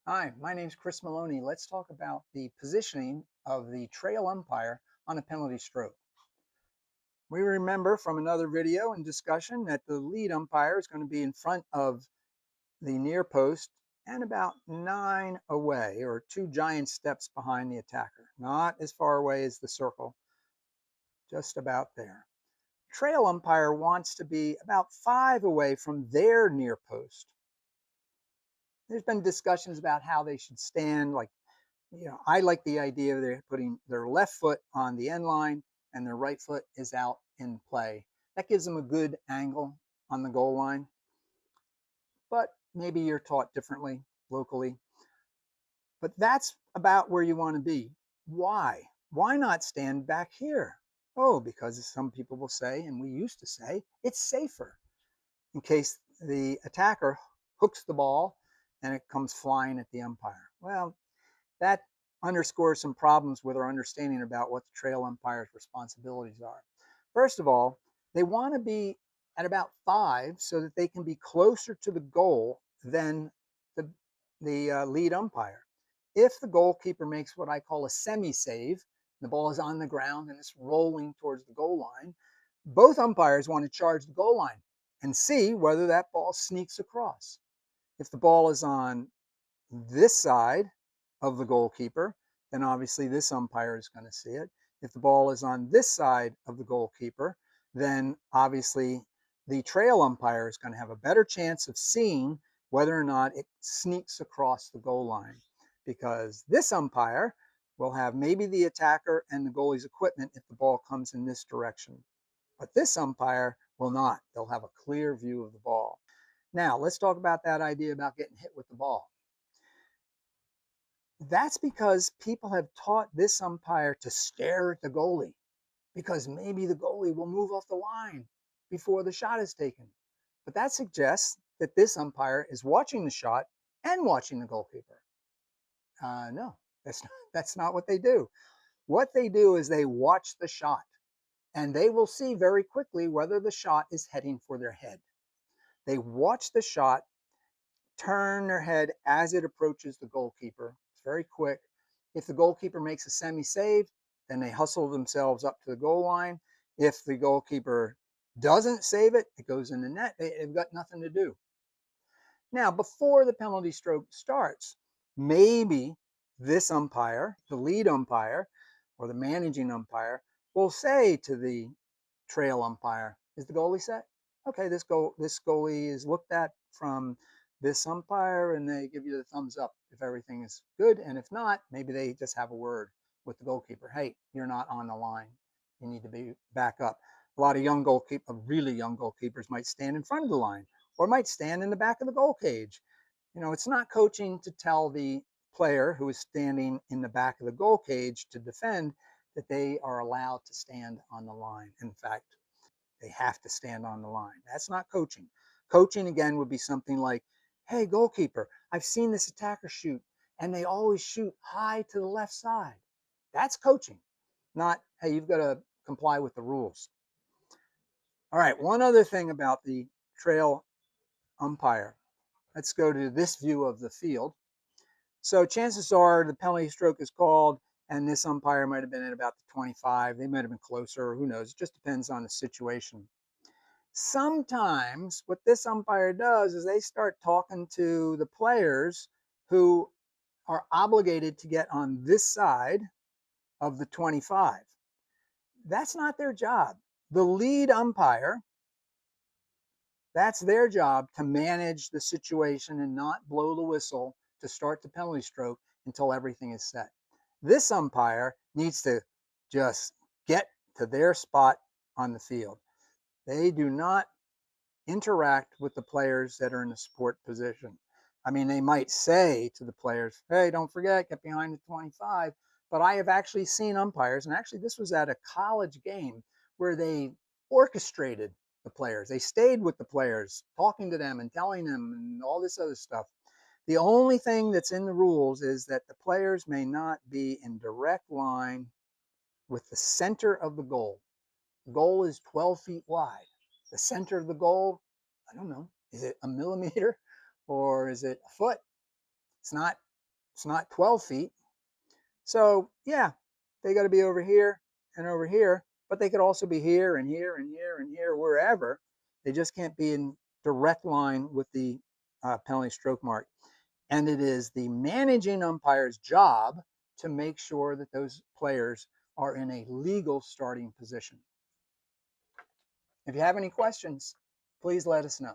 Hi, my name's Cris Maloney. Let's talk about the positioning of the trail umpire on a penalty stroke. We remember from another video and discussion that the lead umpire is going to be in front of the near post and about 9 away, or 2 giant steps behind the attacker. Not as far away as the circle, just about there. Trail umpire wants to be about 5 away from their near post. There's been discussions about how they should stand, like, I like the idea of they're putting their left foot on the end line and their right foot is out in play. That gives them a good angle on the goal line, but maybe you're taught differently locally. But that's about where you want to be. Why? Why not stand back here? Oh, because some people will say, and we used to say, it's safer in case the attacker hooks the ball and it comes flying at the umpire. Well, that underscores some problems with our understanding about what the trail umpire's responsibilities are. First of all, they want to be at about 5 so that they can be closer to the goal than the lead umpire. If the goalkeeper makes what I call a semi-save, the ball is on the ground and it's rolling towards the goal line, both umpires want to charge the goal line and see whether that ball sneaks across. If the ball is on this side of the goalkeeper, then obviously this umpire is going to see it. If the ball is on this side of the goalkeeper, then obviously the trail umpire is going to have a better chance of seeing whether or not it sneaks across the goal line, because this umpire will have maybe the attacker and the goalie's equipment if the ball comes in this direction. But this umpire will not. They'll have a clear view of the ball. Now, let's talk about that idea about getting hit with the ball. That's because people have taught this umpire to stare at the goalie, because maybe the goalie will move off the line before the shot is taken. But that suggests that this umpire is watching the shot and watching the goalkeeper. No, that's not what they do. What they do is they watch the shot, and they will see very quickly whether the shot is heading for their head. They watch the shot, turn their head as it approaches the goalkeeper. It's very quick. If the goalkeeper makes a semi-save, then they hustle themselves up to the goal line. If the goalkeeper doesn't save it, it goes in the net. They've got nothing to do. Now, before the penalty stroke starts, maybe this umpire, the lead umpire or the managing umpire, will say to the trail umpire, is the goalie set? Okay, this goalie is looked at from this umpire, and they give you the thumbs up if everything is good. And if not, maybe they just have a word with the goalkeeper. Hey, you're not on the line. You need to be back up. A lot of really young goalkeepers might stand in front of the line or might stand in the back of the goal cage. It's not coaching to tell the player who is standing in the back of the goal cage to defend that they are allowed to stand on the line. In fact, they have to stand on the line. That's not coaching. Coaching, again, would be something like, hey, goalkeeper, I've seen this attacker shoot, and they always shoot high to the left side. That's coaching, not, hey, you've got to comply with the rules. All right, one other thing about the trail umpire. Let's go to this view of the field. So chances are the penalty stroke is called, and this umpire might have been at about the 25. They might have been closer. Who knows? It just depends on the situation. Sometimes what this umpire does is they start talking to the players who are obligated to get on this side of the 25. That's not their job. The lead umpire, that's their job to manage the situation and not blow the whistle to start the penalty stroke until everything is set. This umpire needs to just get to their spot on the field. They do not interact with the players that are in the support position. I mean, they might say to the players, hey, don't forget, get behind the 25. But I have actually seen umpires, and actually this was at a college game where they orchestrated the players. They stayed with the players, talking to them and telling them and all this other stuff. The only thing that's in the rules is that the players may not be in direct line with the center of the goal. The goal is 12 feet wide. The center of the goal, I don't know, is it a millimeter or is it a foot? It's not It's not 12 feet. So yeah, they got to be over here and over here, but they could also be here and here and here and here, wherever. They just can't be in direct line with the penalty stroke mark. And it is the managing umpire's job to make sure that those players are in a legal starting position. If you have any questions, please let us know.